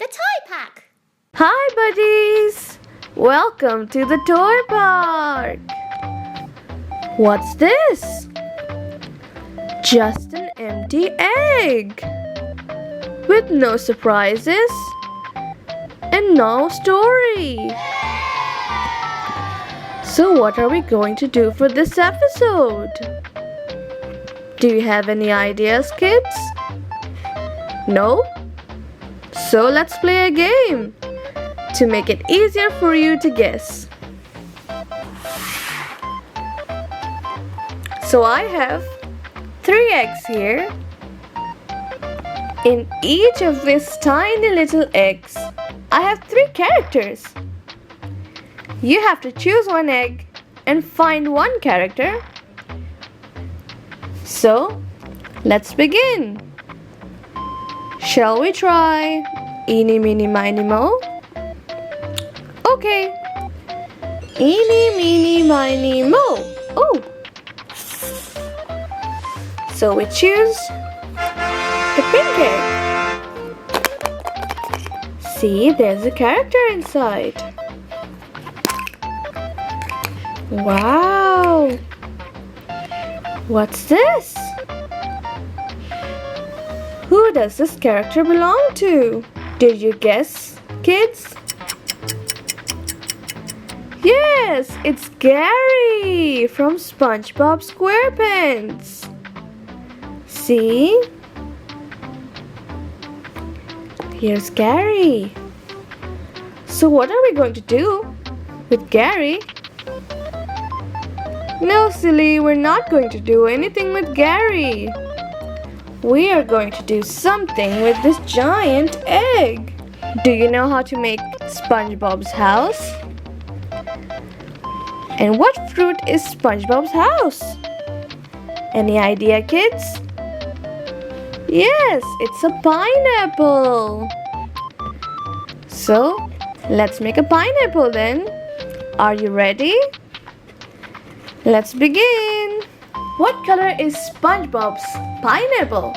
the toy pack. Hi buddies! Welcome to the toy park! What's this? Just an empty egg! With no surprises and no story. So what are we going to do for this episode? Do you have any ideas, kids? No? So let's play a game to make it easier for you to guess. So I have 3 eggs here. In each of these tiny little eggs, I have 3 characters. You have to choose one egg and find one character. So, let's begin. Shall we try eeny, meeny, miny, moe? Okay. Eeny, meeny, miny, moe. Oh. So we choose the pink egg. See, there's a character inside. Wow! What's this? Who does this character belong to? Did you guess, kids? Yes, it's Gary from SpongeBob SquarePants. See? Here's Gary. So what are we going to do with Gary? No, silly, we're not going to do anything with Gary. We are going to do something with this giant egg. Do you know how to make SpongeBob's house? And what fruit is SpongeBob's house? Any idea, kids? Yes, it's a pineapple. So, let's make a pineapple then. Are you ready? Let's begin. What color is SpongeBob's pineapple?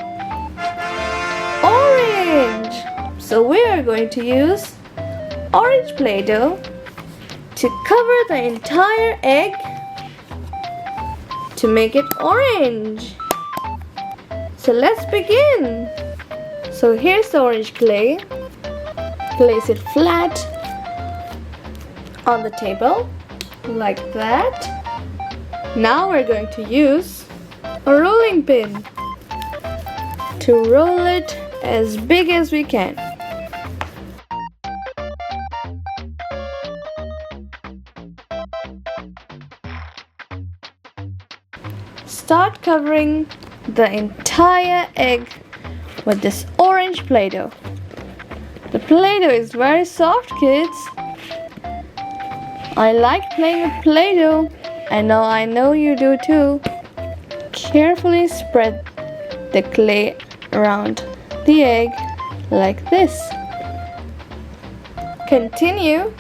Orange. So we are going to use orange Play-Doh to cover the entire egg to make it orange. So let's begin. So here's the orange clay. Place it flat on the table like that. Now we're going to use a rolling pin to roll it as big as we can. Start covering the entire egg with this orange Play-Doh. The Play-Doh is very soft, kids. I like playing with Play-Doh. I know you do too. Carefully spread the clay around the egg like this. Continue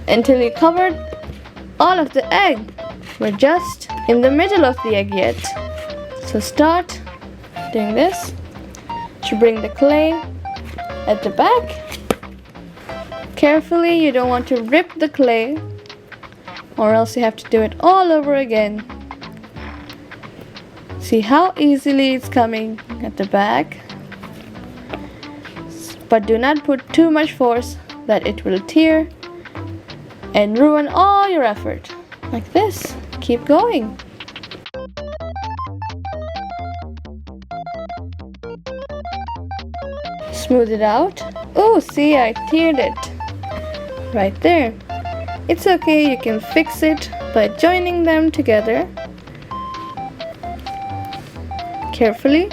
until you covered all of the egg. We're just in the middle of the egg yet. So start doing this to bring the clay at the back. Carefully, you don't want to rip the clay, or else you have to do it all over again. See how easily it's coming at the back. But do not put too much force that it will tear and ruin all your effort. Like this. Keep going. Smooth it out. Oh, see, I teared it. Right there. It's okay, you can fix it by joining them together carefully,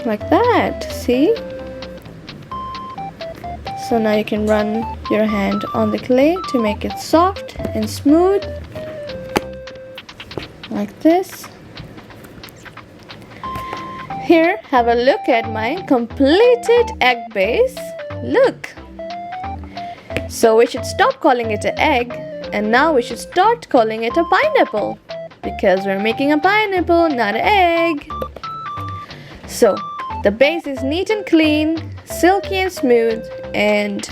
like that, see? So now you can run your hand on the clay to make it soft and smooth, like this. Here, have a look at my completed egg base. Look! So we should stop calling it an egg, and now we should start calling it a pineapple, because we're making a pineapple, not an egg. So The base is neat and clean, silky and smooth, and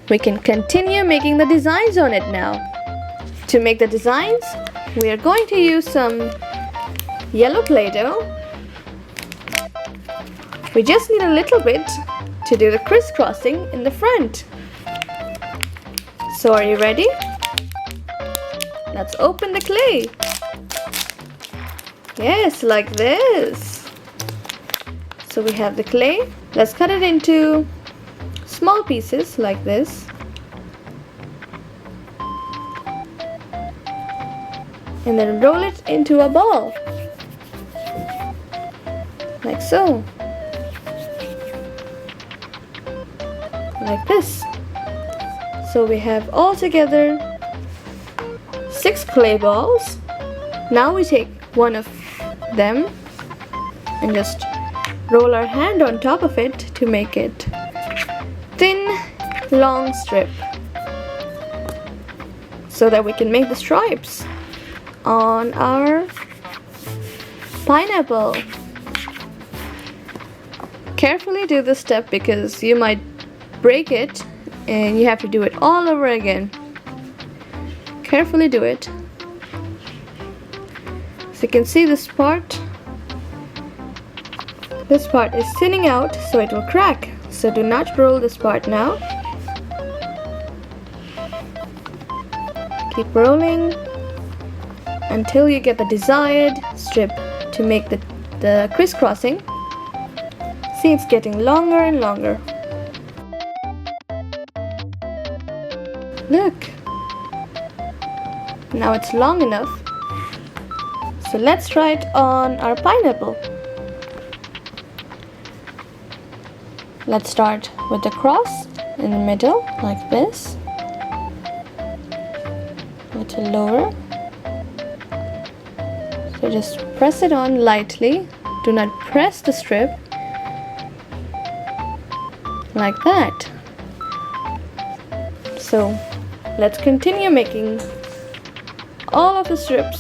we can continue making the designs on it now. To make the designs, we are going to use some yellow Play-Doh. We just need a little bit to do the crisscrossing in the front. So are you ready? Let's open the clay. Yes, like this. So we have the clay. Let's cut it into small pieces like this. And then roll it into a ball. Like so. Like this. So we have altogether 6 clay balls. Now we take one of them and just roll our hand on top of it to make it thin, long strip, so that we can make the stripes on our pineapple. Carefully do this step because you might break it and you have to do it all over again. Carefully do it. So you can see this part is thinning out, so it will crack. So do not roll this part now. Keep rolling until you get the desired strip to make the crisscrossing. See, it's getting longer and longer. Look! Now it's long enough. So let's try it on our pineapple. Let's start with the cross in the middle, like this. A little lower. So just press it on lightly. Do not press the strip. Like that. So let's continue making all of the strips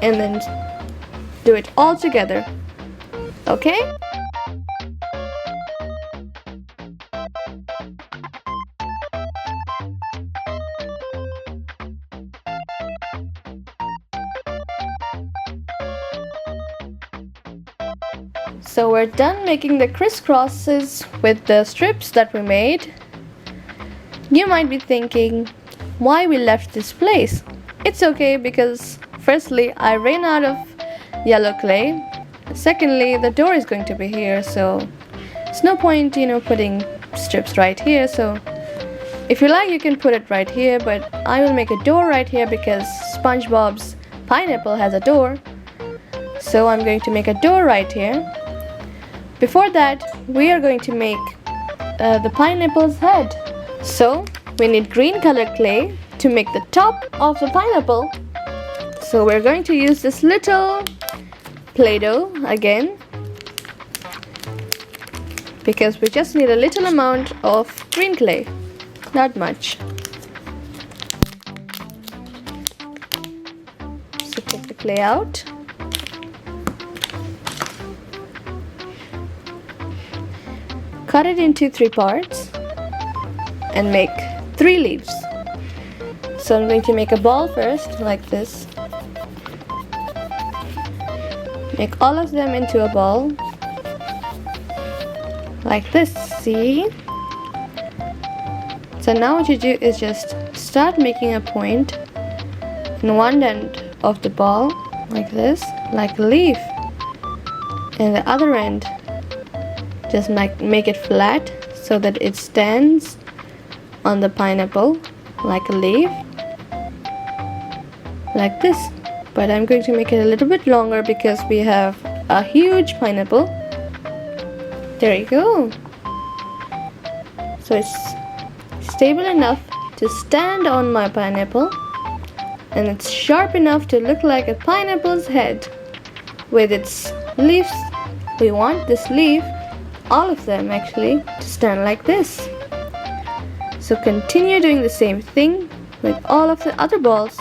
and then do it all together. Okay? So we're done making the crisscrosses with the strips that we made. You might be thinking why we left this place. It's okay because firstly I ran out of yellow clay. Secondly, the door is going to be here, so it's no point, putting strips right here. So if you like, you can put it right here, but I will make a door right here because SpongeBob's pineapple has a door. So I'm going to make a door right here. Before that, we are going to make the pineapple's head. So we need green colored clay to make the top of the pineapple. So we're going to use this little Play-Doh again, because we just need a little amount of green clay, not much. So take the clay out. Cut it into 3 parts and make 3 leaves. So I'm going to make a ball first, like this. Make all of them into a ball, like this, see? So now what you do is just start making a point in one end of the ball, like this, like a leaf. And the other end, just make it flat so that it stands on the pineapple like a leaf, like this. But I'm going to make it a little bit longer because we have a huge pineapple. There you go. So it's stable enough to stand on my pineapple, and it's sharp enough to look like a pineapple's head with its leaves. We want this leaf, all of them actually, to stand like this. So continue doing the same thing with all of the other balls.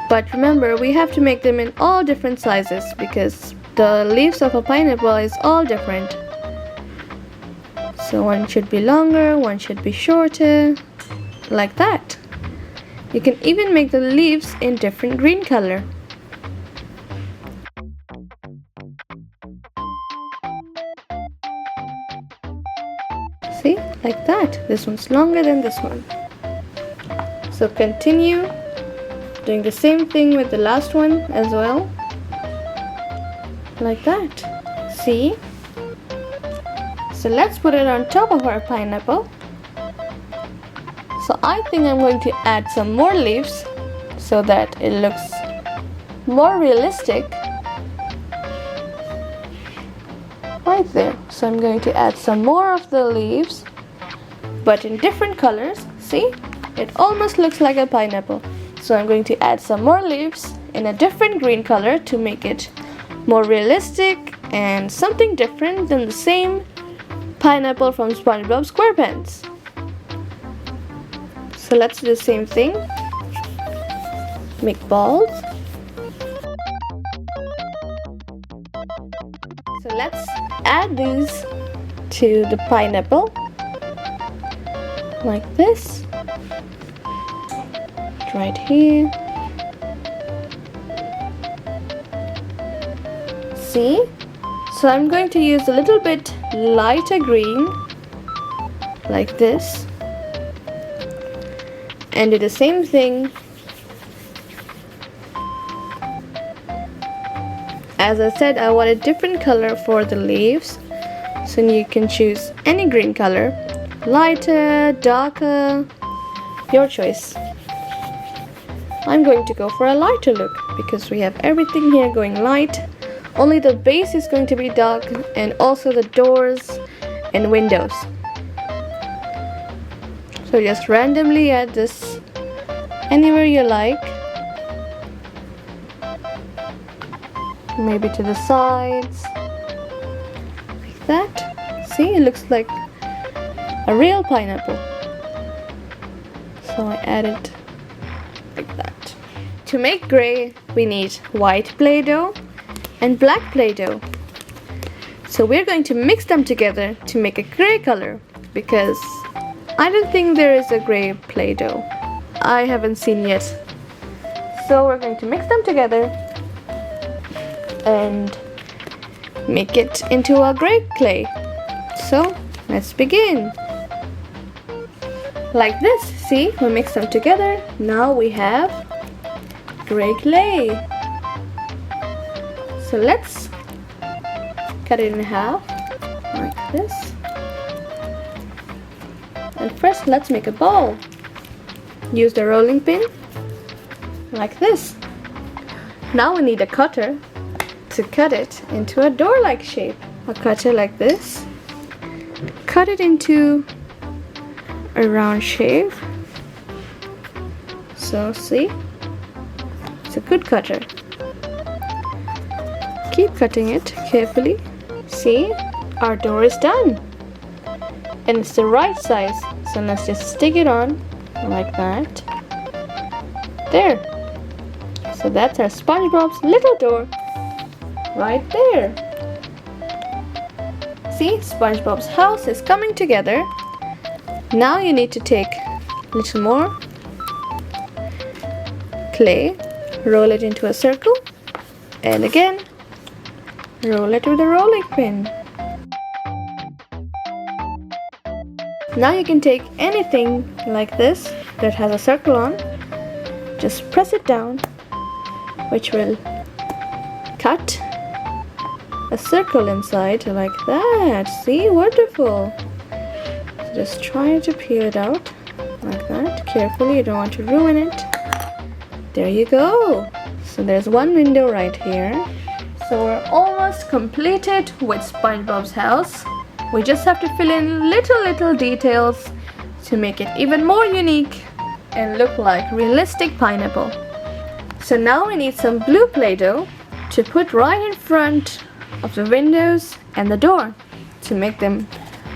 But remember, we have to make them in all different sizes because the leaves of a pineapple is all different. So one should be longer, one should be shorter, like that. You can even make the leaves in different green color. See, like that. This one's longer than this one. So continue doing the same thing with the last one as well. Like that. See? So let's put it on top of our pineapple. So I think I'm going to add some more leaves so that it looks more realistic. Right there. So I'm going to add some more of the leaves, but in different colors. See? It almost looks like a pineapple. So I'm going to add some more leaves in a different green color to make it more realistic and something different than the same pineapple from SpongeBob SquarePants. So let's do the same thing. Make balls. So let's add these to the pineapple like this. Right here. See? So I'm going to use a little bit lighter green like this and do the same thing. As I said, I want a different color for the leaves, so you can choose any green color, lighter, darker, your choice. I'm going to go for a lighter look because we have everything here going light. Only the base is going to be dark, and also the doors and windows. So just randomly add this anywhere you like. Maybe to the sides. Like that. See, it looks like a real pineapple. So I add it like that. To make gray, we need white Play-Doh and black Play-Doh. So we're going to mix them together to make a gray color, because I don't think there is a gray Play-Doh. I haven't seen yet. So we're going to mix them together and make it into a gray clay. So let's begin. Like this, see, we mix them together. Now we have gray clay. So let's cut it in half like this. And first let's make a ball. Use the rolling pin like this. Now we need a cutter to cut it into a door-like shape. A cutter like this. Cut it into a round shape. So see, it's a good cutter. Keep cutting it carefully. See, our door is done. And it's the right size. So let's just stick it on like that. There. So that's our SpongeBob's little door. Right there. See, SpongeBob's house is coming together. Now you need to take a little more clay, roll it into a circle, and again roll it with a rolling pin. Now you can take anything like this that has a circle on, just press it down, which will cut a circle inside like that. See, wonderful. So just try to peel it out like that carefully. You don't want to ruin it. There you go. So there's one window right here. So we're almost completed with SpongeBob's house. We just have to fill in little details to make it even more unique and look like realistic pineapple. So now we need some blue Play-Doh to put right in front of the windows and the door to make them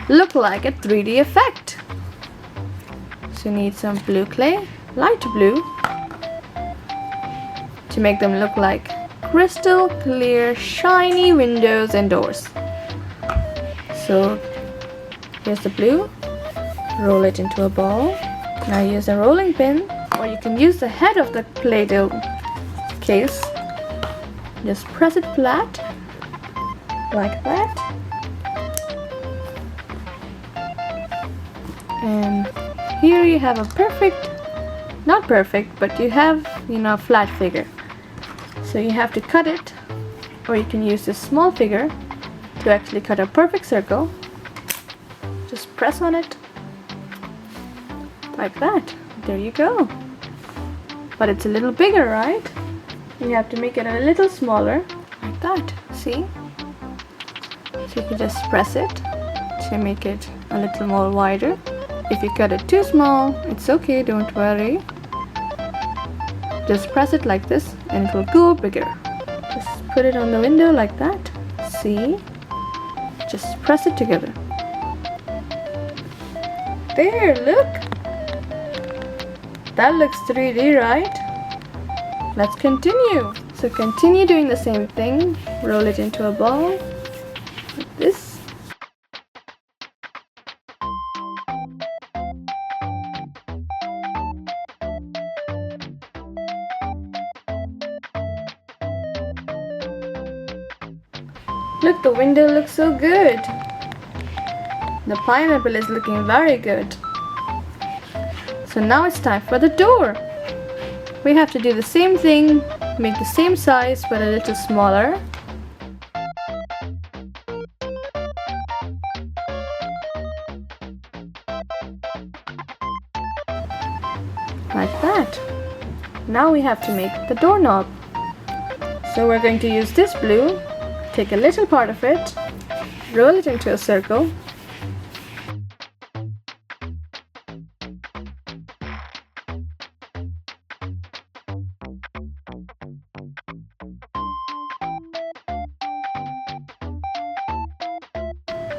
look like a 3D effect. So you need some blue clay, light blue, to make them look like crystal clear shiny windows and doors. So here's the blue, roll it into a ball. Now use a rolling pin, or you can use the head of the Play-Doh case. Just press it flat like that, and here you have a perfect, not perfect, but you have, a flat figure. So you have to cut it, or you can use this small figure to actually cut a perfect circle. Just press on it like that. There you go. But it's a little bigger, right? You have to make it a little smaller like that. See? So you can just press it to make it a little more wider. If you cut it too small, it's okay, don't worry. Just press it like this and it will go bigger. Just put it on the window like that. See? Just press it together. There, look! That looks 3D, right? Let's continue. So continue doing the same thing. Roll it into a ball like this. Look, the window looks so good. The pineapple is looking very good. So now it's time for the door. We have to do the same thing, make the same size but a little smaller. Like that. Now we have to make the doorknob. So we're going to use this blue, take a little part of it, roll it into a circle.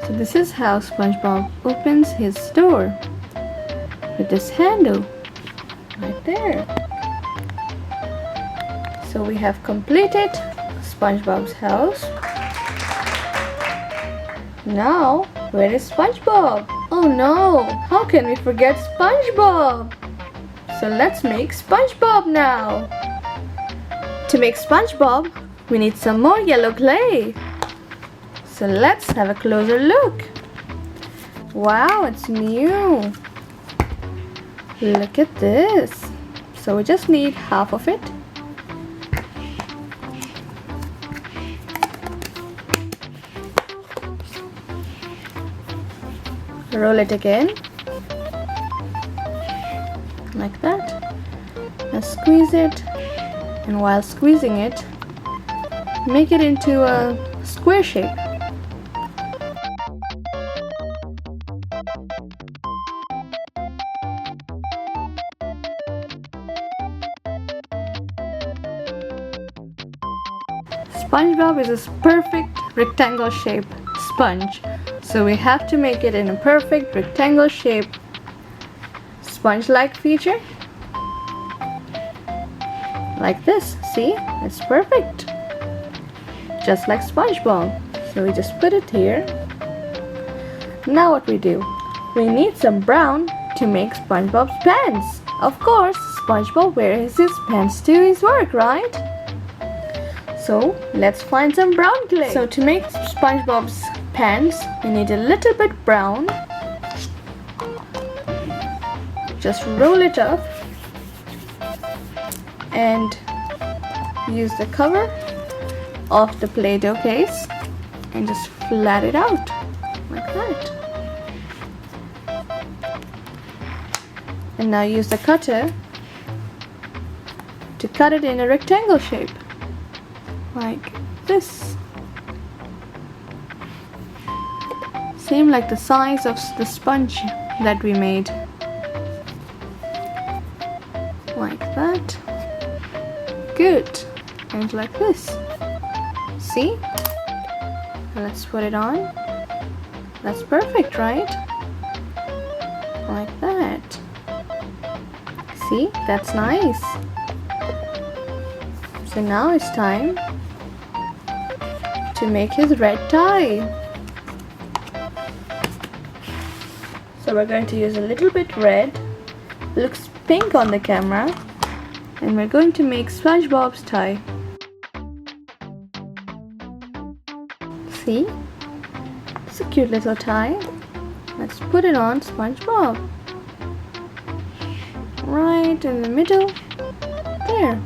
So this is how SpongeBob opens his door, with this handle right there. So we have completed SpongeBob's house. Now, where is SpongeBob? Oh no, how can we forget SpongeBob? So let's make SpongeBob now. To make SpongeBob, we need some more yellow clay. So let's have a closer look. Wow, it's new. Look at this. So we just need half of it. Roll it again. Like that. And squeeze it. And while squeezing it, make it into a square shape. SpongeBob is a perfect rectangle shape sponge, so we have to make it in a perfect rectangle shape sponge-like feature. Like this, see? It's perfect. Just like SpongeBob. So we just put it here. Now what we do? We need some brown to make SpongeBob's pants. Of course, SpongeBob wears his pants to his work, right? So let's find some brown clay. So to make SpongeBob's pants, we need a little bit brown. Just roll it up and use the cover of the Play-Doh case and just flat it out like that. And now use the cutter to cut it in a rectangle shape like this. Same like the size of the sponge that we made. Like that. Good. And like this. See? Now let's put it on. That's perfect, right? Like that. See? That's nice. So now it's time to make his red tie. So we're going to use a little bit red. Looks pink on the camera. And we're going to make SpongeBob's tie. See? It's a cute little tie. Let's put it on SpongeBob. Right in the middle. There.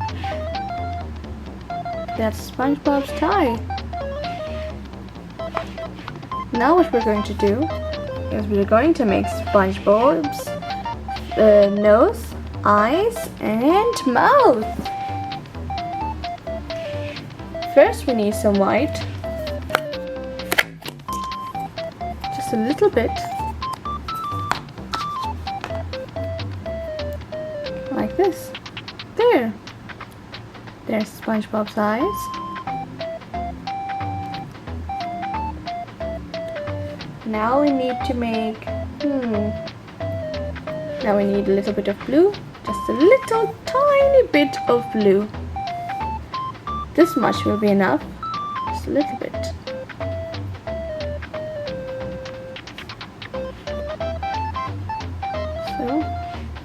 That's SpongeBob's tie. Now what we're going to do is we're going to make SpongeBob's nose, eyes, and mouth. First we need some white. Just a little bit. Like this. There. There's SpongeBob's eyes. Now we need to make, now we need a little bit of blue. Just a little tiny bit of blue. This much will be enough. Just a little bit. So,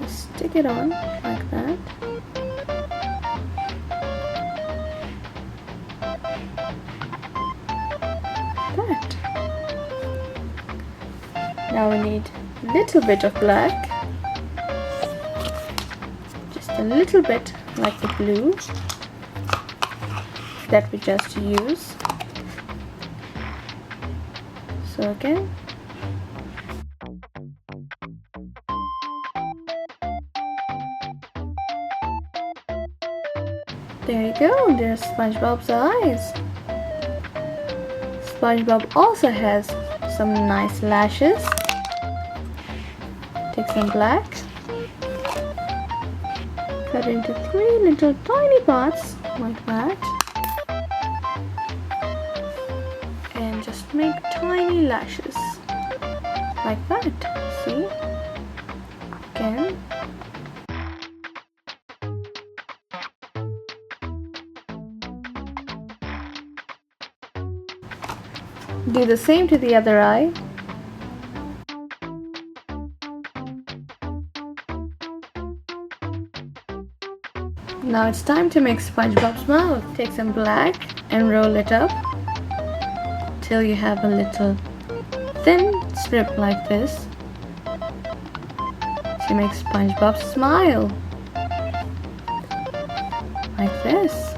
let's stick it on like that. That. Now we need a little bit of black. Just a little bit like the blue that we just used. So again. There you go, there's SpongeBob's eyes. SpongeBob also has some nice lashes. Take some black. Cut into 3 little tiny parts like that. And just make tiny lashes. Like that. See? Again. Do the same to the other eye. Now it's time to make SpongeBob's mouth. Take some black and roll it up till you have a little thin strip like this to make SpongeBob smile. Like this.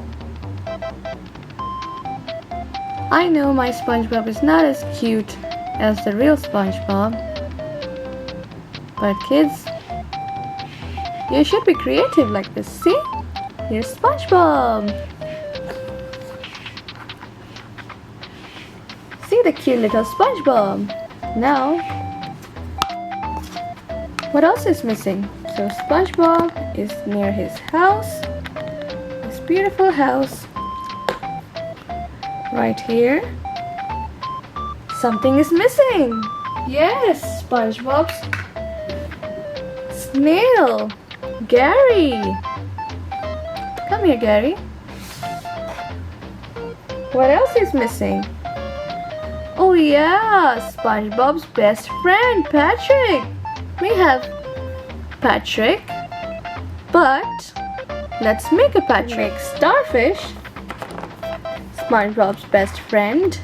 I know my SpongeBob is not as cute as the real SpongeBob, but kids, you should be creative like this. See? Here's SpongeBob. See the cute little SpongeBob. Now, what else is missing? So SpongeBob is near his house, his beautiful house. Right here, something is missing. Yes, SpongeBob's snail, Gary. Come here, Gary. What else is missing? Oh yeah, SpongeBob's best friend, Patrick. We have Patrick, but let's make a Patrick starfish. SpongeBob's best friend.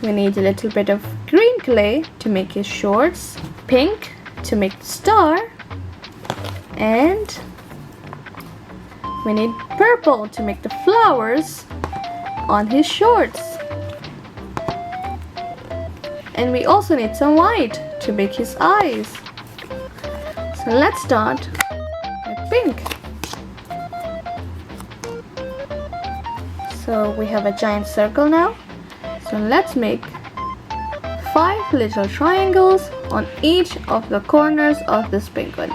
We need a little bit of green clay to make his shorts, pink to make the star, and we need purple to make the flowers on his shorts. And we also need some white to make his eyes. So let's start with pink. So we have a giant circle now. So let's make 5 little triangles on each of the corners of this penguin.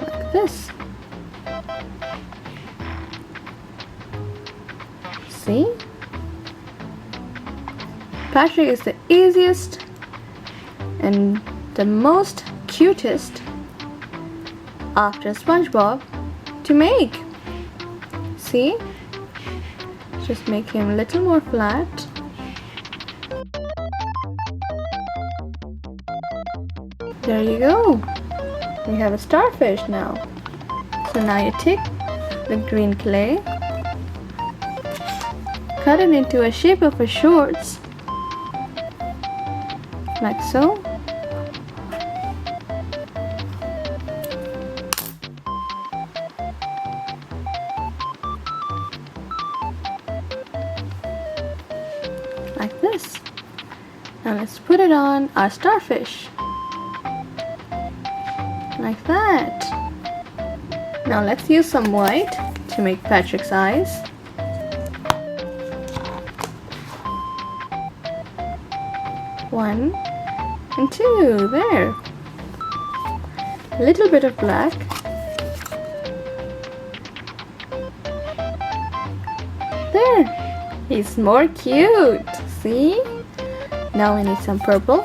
Like this. See? Patrick is the easiest and the most cutest after SpongeBob to make. See? Just make him a little more flat. There you go. We have a starfish now. So now you take the green clay, cut it into a shape of a shorts, like so. Like this. Now let's put it on our starfish. Like that. Now let's use some white to make Patrick's eyes. One and two, there. A little bit of black. There. He's more cute. See? Now we need some purple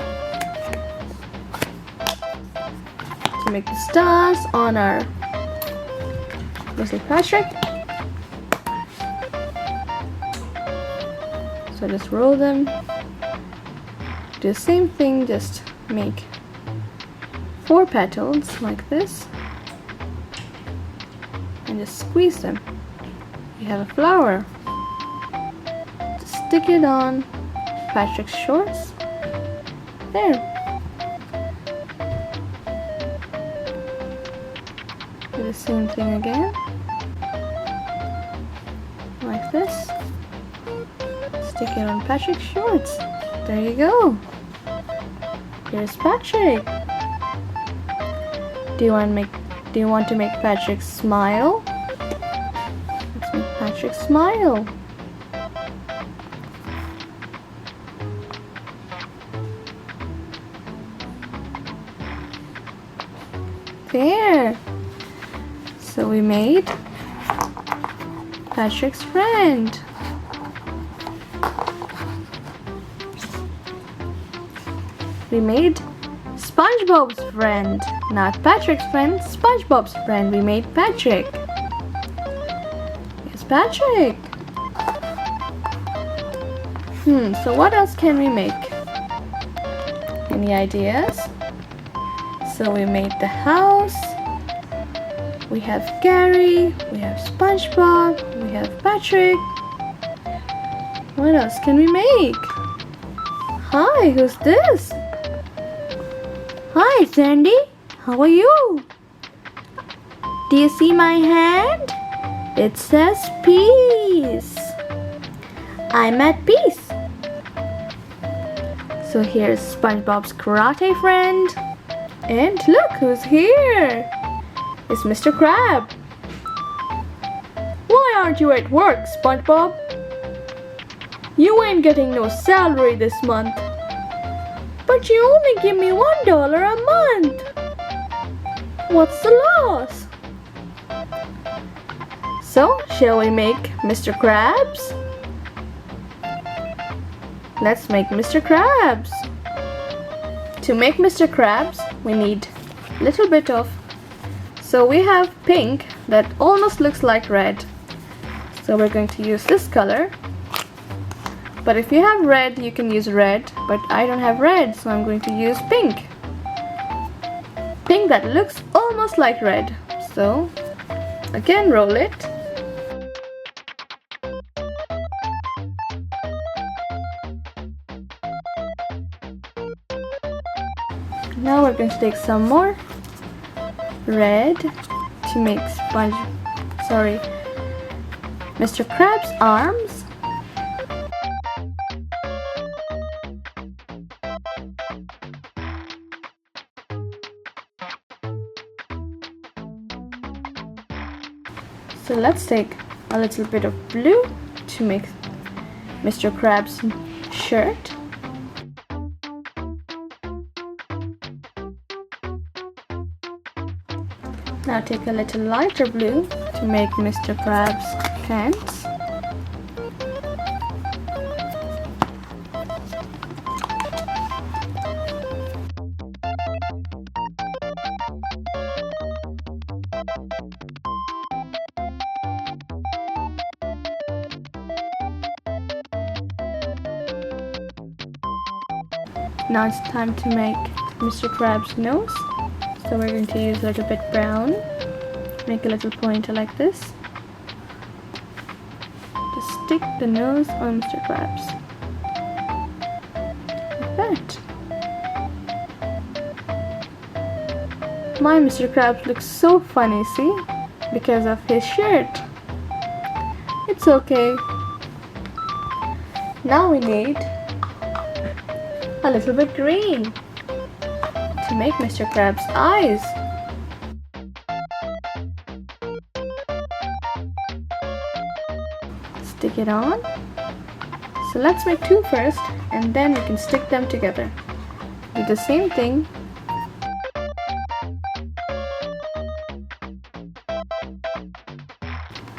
to make the stars on our little Patrick. So just roll them. Do the same thing, just make 4 petals like this and just squeeze them. You have a flower. Just stick it on Patrick's shorts. There. Do the same thing again. Like this. Stick it on Patrick's shorts. There you go. Here's Patrick. Do you want to make Patrick smile? Let's make Patrick smile. There. So we made Patrick's friend. We made SpongeBob's friend, not Patrick's friend, SpongeBob's friend. We made Patrick. Yes, Patrick. So what else can we make? Any ideas? So we made the house. We have Gary. We have SpongeBob. We have Patrick. What else can we make? Hi, who's this? Hi, Sandy. How are you? Do you see my hand? It says peace. I'm at peace. So here's SpongeBob's karate friend. And look who's here. It's Mr. Crab. Why aren't you at work, SpongeBob? You ain't getting no salary this month. But you only give me $1 a month. What's the loss? So, shall we make Mr. Krabs? Let's make Mr. Krabs. To make Mr. Krabs, we need a little bit of... So we have pink that almost looks like red. So we're going to use this color. But if you have red, you can use red. But I don't have red, so I'm going to use pink. Pink that looks almost like red. So, again, roll it. Now we're going to take some more red to make Mr. Krabs' arms. So let's take a little bit of blue to make Mr. Krabs' shirt. Now take a little lighter blue to make Mr. Krabs' pants. Now it's time to make Mr. Krabs' nose. So we're going to use a little bit brown. Make a little pointer like this. Just stick the nose on Mr. Krabs. Like that. My Mr. Krabs looks so funny, see? Because of his shirt. It's okay. Now we need a little bit green to make Mr. Krabs' eyes. Stick it on. So let's make two first and then we can stick them together. Do the same thing.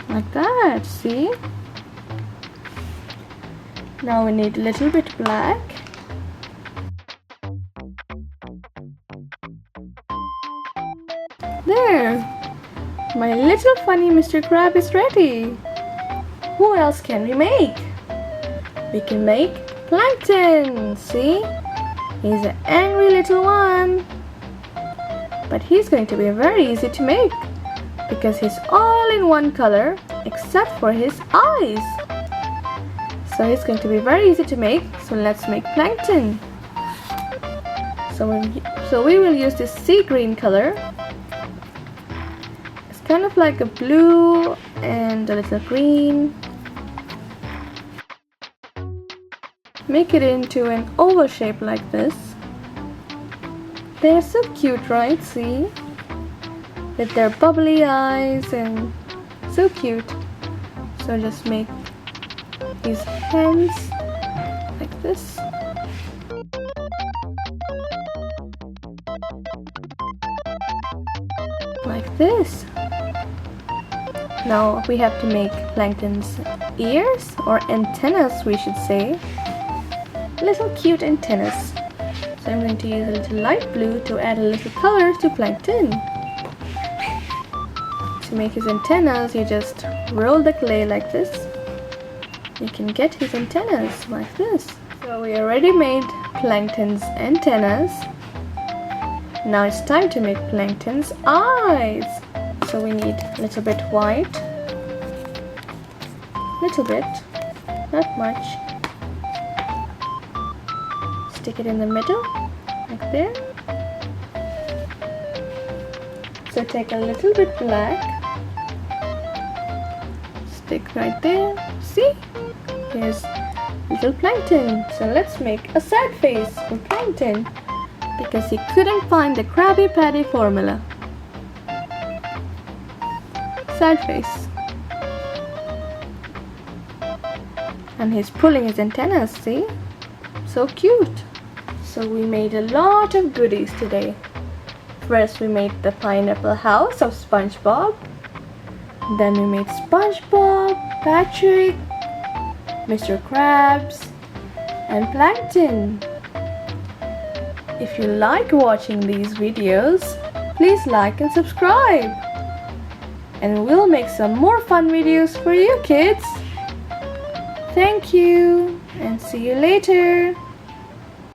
Like that, see? Now we need a little bit black. There! My little funny Mr. Krab is ready. Who else can we make? We can make Plankton, see? He's an angry little one. But he's going to be very easy to make because he's all in one color except for his eyes. So he's going to be very easy to make. So let's make Plankton. So we will use this sea green color. It's kind of like a blue and a little green. Make it into an oval shape like this. They're so cute, right? See? With their bubbly eyes and so cute. So just make his hands like this. Like this. Now we have to make Plankton's ears, or antennas we should say. Little cute antennas. So I'm going to use a little light blue to add a little color to Plankton. To make his antennas, you just roll the clay like this. You can get his antennas like this. So we already made Plankton's antennas. Now it's time to make Plankton's eyes. So we need a little bit white. Little bit, not much. Stick it in the middle, like there. So take a little bit black. Stick right there. See? Here's little Plankton. So let's make a sad face for Plankton because he couldn't find the Krabby Patty formula. Sad face. And he's pulling his antennas, see? So cute. So we made a lot of goodies today. First we made the pineapple house of SpongeBob. Then we made SpongeBob, Patrick, Mr. Krabs, and Plankton. If you like watching these videos, please like and subscribe. And we'll make some more fun videos for you kids. Thank you and see you later.